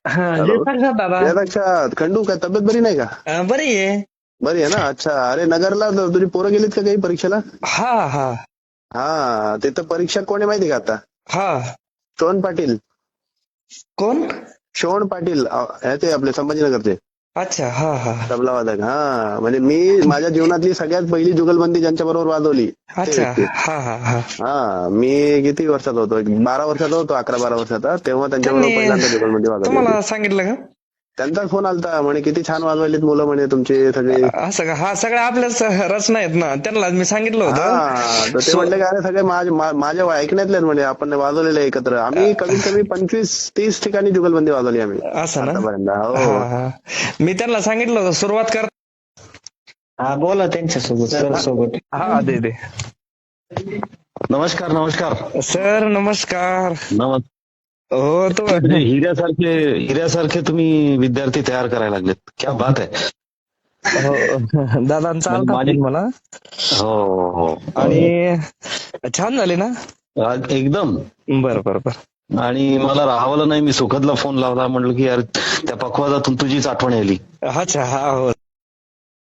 हा हॅलो. जय साक्षात दादा. साक्षात खंडू, काय तब्येत बरी नाही का? बरी आहे. बरी आहे ना. अच्छा, अरे नगरला तुझी पोरं गेलीत का काही परीक्षेला? हा हा हा, तिथं परीक्षक कोण आहे माहिती का आता? हा. श्रवण पाटील. कोण? श्रवण पाटील ते आपले संभाजीनगरचे अच्छा. हा हा. तबला वादक. हा, म्हणजे मी माझ्या जीवनातली सगळ्यात पहिली जुगलबंदी ज्यांच्या बरोबर वाजवली ते अच्छा. व्यक्ती. हा हा हा. हा, मी किती वर्षाचा होतो? 12 वर्षाचा होतो, 11-12 वर्षाचा. तेव्हा त्यांच्याबरोबर त्यांनी पहिल्यांदा जुगलबंदी वाजवली होती. तुम्हाला सांगितलं का? त्यांचा फोन आलता, म्हणे किती छान वाजवायलीत मुलं म्हणे तुमचे सगळे. असं का? हा, सगळ्या आपल्याच रचना आहेत ना, त्यांना मी सांगितलं होतं. हा, तर ते म्हटले का अरे सगळे माझ्या ऐकण्यातले म्हणे, आपण वाजवलेले एकत्र. आम्ही कमीत कमी 25-30 ठिकाणी जुगलबंदी वाजवली आम्ही असं ना. आतापर्यंत. हा हो. हा. मी त्यांना सांगितलं होतं सुरुवात कर. हा बोला त्यांच्यासोबत सर सोबत. हा दे दे. नमस्कार नमस्कार. सर नमस्कार. हो तो म्हणजे हिऱ्यासारखे तुम्ही विद्यार्थी तयार करायला लागलेत. क्या बात आहे. हो दादांचा म्हणजे आलता माझी फोन मला. हो हो आणि छान झाले ना. एकदम. बरं बरं बरं. आणि मला राहावलं नाही, मी सुखदला फोन लावला, म्हटलं की यार त्या पखवाजातून तुझीच आठवण आली. अच्छा. हा हो.